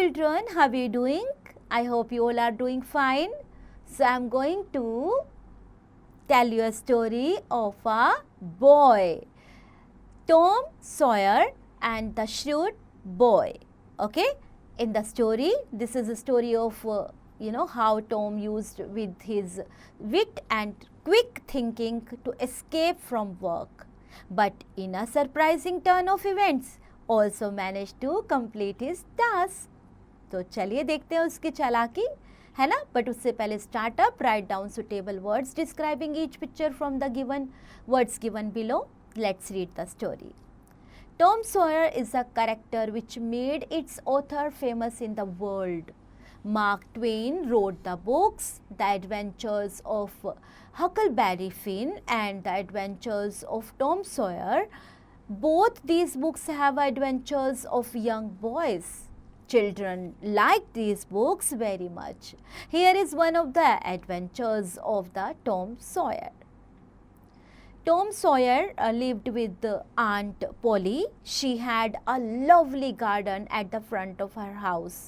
children, how are you doing? I hope you all are doing fine. So I am going to tell you a story of a boy, Tom Sawyer and the Shrewd Boy. Okay, in the story, this is a story of how Tom used with his wit and quick thinking to escape from work, but in a surprising turn of events also managed to complete his task. तो चलिए देखते हैं उसकी चालाकी, है ना. But उससे पहले startup, write down suitable words describing each picture from the given words given below. Let's read the story. Tom Sawyer is a character which made its author famous in the world. Mark Twain wrote the books The Adventures of Huckleberry Finn and The Adventures of Tom Sawyer. Both these books have adventures of young boys. Children like these books very much. Here is one of the adventures of the Tom Sawyer. Tom Sawyer lived with Aunt Polly. She had a lovely garden at the front of her house.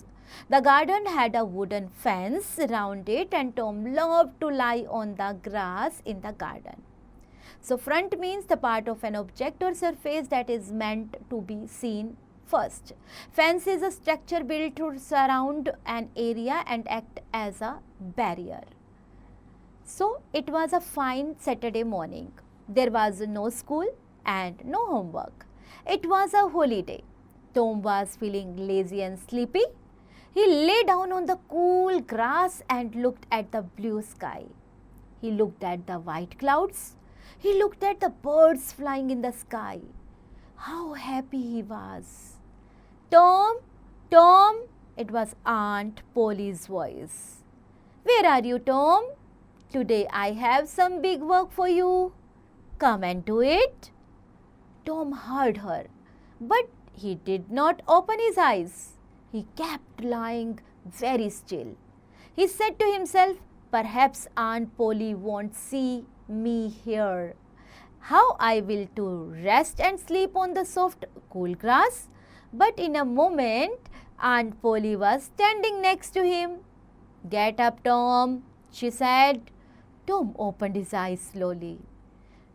The garden had a wooden fence around it and Tom loved to lie on the grass in the garden. So front means the part of an object or surface that is meant to be seen first. Fence is a structure built to surround an area and act as a barrier. So it was a fine Saturday morning. There was no school and no homework. It was a holiday. Tom was feeling lazy and sleepy. He lay down on the cool grass and looked at the blue sky. He looked at the white clouds. He looked at the birds flying in the sky. How happy he was. Tom, Tom, it was Aunt Polly's voice. Where are you, Tom? Today I have some big work for you. Come and do it. Tom heard her, but he did not open his eyes. He kept lying very still. He said to himself, perhaps Aunt Polly won't see me here. How I will to rest and sleep on the soft, cool grass. But in a moment, Aunt Polly was standing next to him. Get up, Tom, she said. Tom opened his eyes slowly.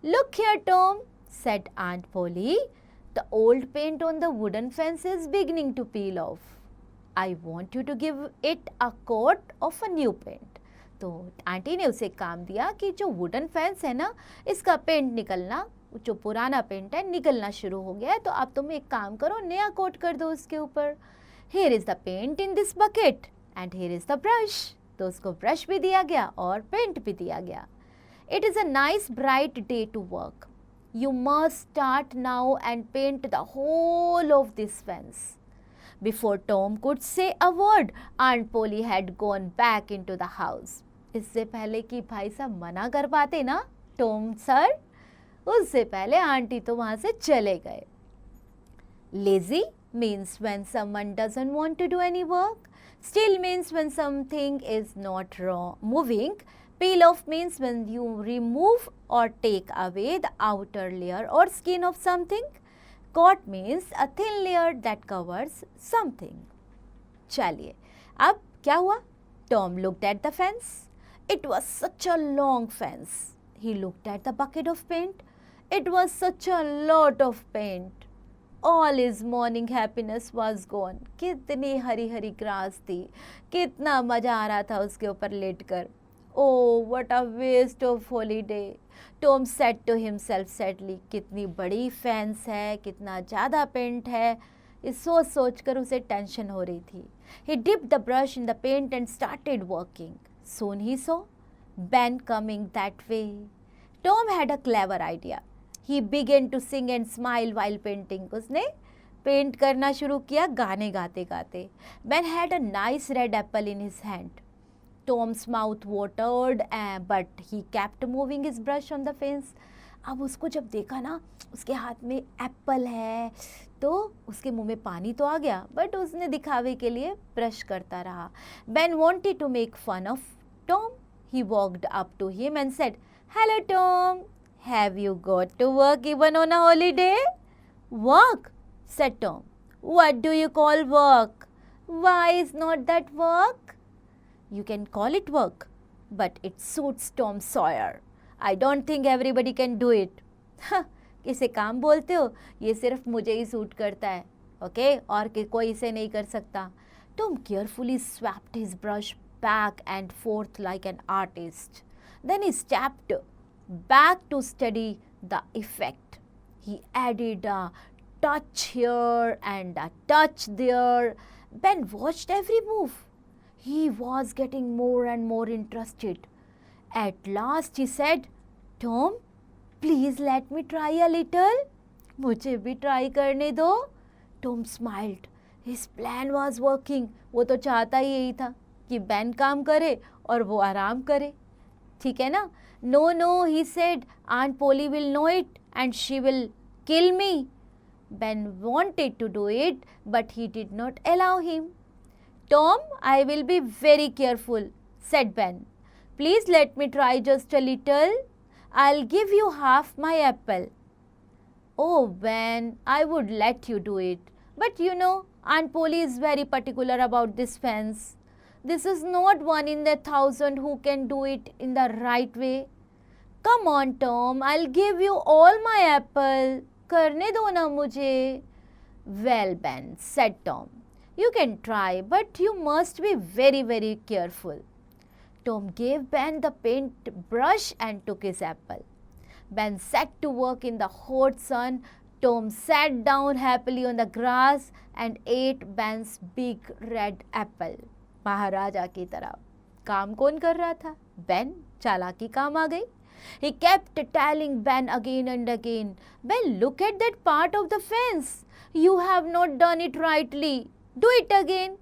Look here, Tom, said Aunt Polly. The old paint on the wooden fence is beginning to peel off. I want you to give it a coat of a new paint. तो aunty ने उसे काम दिया कि जो wooden fence है ना, इसका पेंट निकलना, जो पुराना पेंट है निकलना शुरू हो गया है, तो अब तुम एक काम करो, नया कोट कर दो उसके ऊपर. Here is the paint in this bucket and here is the brush. तो उसको ब्रश भी दिया गया और पेंट भी दिया गया. It is a nice bright day to work. You must start now and paint the whole of this fence. Before Tom could say a word, Aunt Polly had gone back into the house. इससे पहले कि भाई साहब मना कर पाते ना, Tom sir, उससे पहले आंटी तो वहाँ से चले गए. Lazy means when someone doesn't want to do any work. Still means when something is not moving. Peel off means when you remove or take away the outer layer or skin of something. Coat means a thin layer that covers something. चलिए, अब क्या हुआ? Tom looked at the fence. It was such a long fence. He looked at the bucket of paint. It was such a lot of paint. All his morning happiness was gone. कितनी Hari Hari grass थी, कितना मजा आ रहा था उसके ऊपर लेटकर. Oh, what a waste of holiday. Tom said to himself sadly, कितनी बड़ी फेंस है, कितना ज़्यादा पेंट है. इस सोच सोच कर उसे टेंशन हो रही थी. He dipped the brush in the paint and started working. Soon he saw Ben coming that way. Tom had a clever idea. He began to sing and smile while painting. उसने paint करना शुरू किया गाने गाते गाते. Ben had a nice red apple in his hand. Tom's mouth watered, but he kept moving his brush on the fence. अब उसको जब देखा ना, उसके हाथ में एप्पल है, तो उसके मुंह में पानी तो आ गया, बट उसने दिखावे के लिए ब्रश करता रहा. Ben wanted to make fun of Tom. He walked up to him and said, "Hello, Tom. Have you got to work even on a holiday?" "Work?" said Tom. "What do you call work?" Why is not that work? You can call it work, but it suits Tom Sawyer. I don't think everybody can do it. इसे काम बोलते हो? ये सिर्फ मुझे ही suit करता है, okay? और कोई इसे नहीं कर सकता. Tom carefully swept his brush back and forth like an artist. Then he stepped back to study the effect. He added a touch here and a touch there. Ben watched every move. He was getting more and more interested. At last he said, Tom, please let me try a little. मुझे भी try करने दो. Tom smiled. His plan was working. वो तो चाहता ही यही था कि Ben काम करे और वो आराम करे. ठीक है ना? No, no, he said, Aunt Polly will know it and she will kill me. Ben wanted to do it, but he did not allow him. Tom, I will be very careful, said Ben. Please let me try just a little. I'll give you half my apple. Oh, Ben, I would let you do it. But you know, Aunt Polly is very particular about this fence. This is not one in 1,000 who can do it in the right way. Come on, Tom, I'll give you all my apple. करने दो ना मुझे. Well, Ben, said Tom, you can try, but you must be very, very careful. Tom gave Ben the paint brush and took his apple. Ben set to work in the hot sun. Tom sat down happily on the grass and ate Ben's big red apple. महाराजा की तरह. काम कौन कर रहा था? Ben. चालाकी काम आ गई. He kept telling Ben again and again, Ben, look at that part of the fence. You have not done it rightly. Do it again,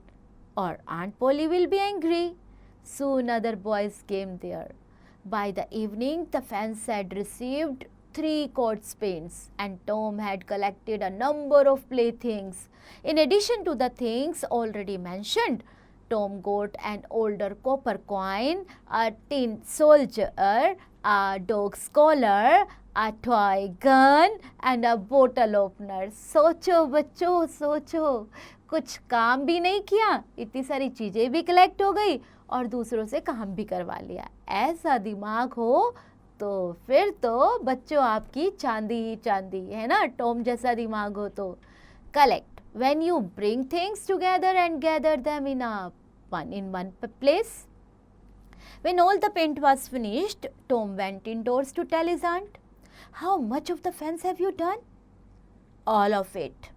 or Aunt Polly will be angry. Soon other boys came there. By the evening, the fence had received 3 coats paints and Tom had collected a number of playthings. In addition to the things already mentioned, Tom got an older copper coin, a tin soldier, a dog's collar, a toy gun and a bottle opener. सोचो बच्चों सोचो, कुछ काम भी नहीं किया, इतनी सारी चीज़ें भी कलेक्ट हो गई और दूसरों से काम भी करवा लिया. ऐसा दिमाग हो तो फिर तो बच्चों आपकी चांदी ही चांदी है ना. टॉम जैसा दिमाग हो तो. Collect, when you bring things together and gather them in one place. When all the paint was finished, Tom went indoors to tell his aunt, how much of the fence have you done? All of it.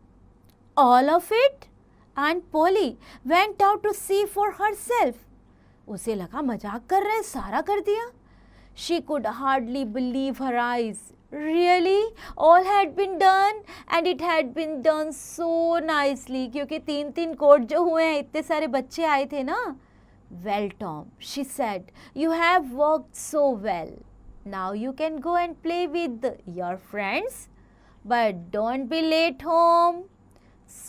All of it? Aunt Polly went out to see for herself. उसे लगा मजाक कर रहे, सारा कर दिया. She could hardly believe her eyes. Really? All had been done and it had been done so nicely. क्योंकि 3-3 coat जो हुए हैं, इतने सारे बच्चे आए थे ना. Well, Tom, she said, you have worked so well. Now you can go and play with your friends. But don't be late home.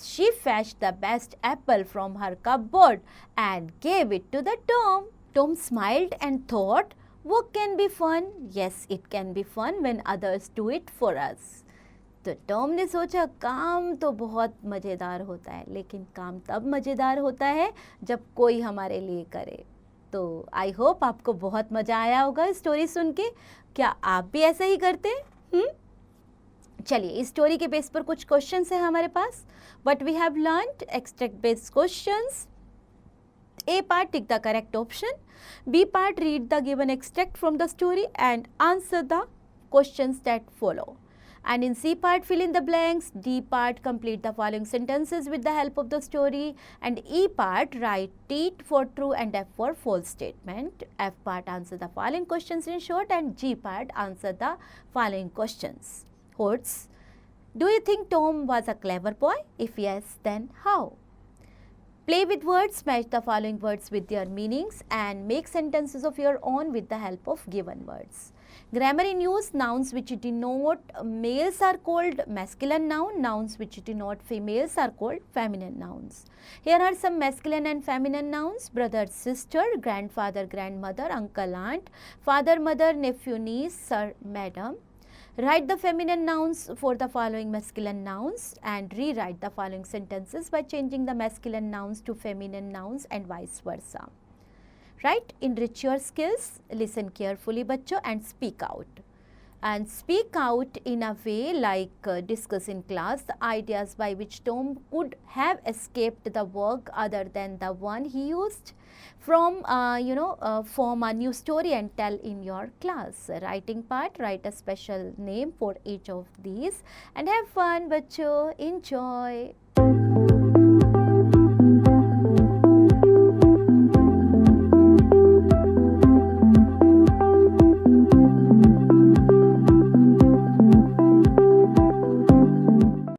She fetched the best apple from her cupboard and gave it to the Tom. Tom smiled and thought, work can be fun. Yes, it can be fun when others do it for us. तो Tom ने सोचा काम तो बहुत मज़ेदार होता है, लेकिन काम तब मज़ेदार होता है जब कोई हमारे लिए करे. तो आई होप आपको बहुत मज़ा आया होगा स्टोरी सुन के. क्या आप भी ऐसा ही करते हैं? चलिए, इस स्टोरी के बेस पर कुछ क्वेश्चंस हैं हमारे पास. What we have learned, extract based questions. A part, tick the correct option. B part, read the given extract from the story and answer the questions that follow. And in C part, fill in the blanks. D part, complete the following sentences with the help of the story. And E part, write T for true and F for false statement. F part, answer the following questions in short. And G part, answer the following questions. Quotes. Do you think Tom was a clever boy? If yes, then how? Play with words, match the following words with their meanings and make sentences of your own with the help of given words. Grammar in use, nouns which denote males are called masculine noun, nouns which denote females are called feminine nouns. Here are some masculine and feminine nouns: brother, sister, grandfather, grandmother, uncle, aunt, father, mother, nephew, niece, sir, madam. Write the feminine nouns for the following masculine nouns and rewrite the following sentences by changing the masculine nouns to feminine nouns and vice versa. Right? Enrich your skills, listen carefully bachcho and speak out. And speak out in a way like discuss in class the ideas by which Tom could have escaped the work other than the one he used from form a new story and tell in your class. Writing part, write a special name for each of these and have fun bachcho, enjoy.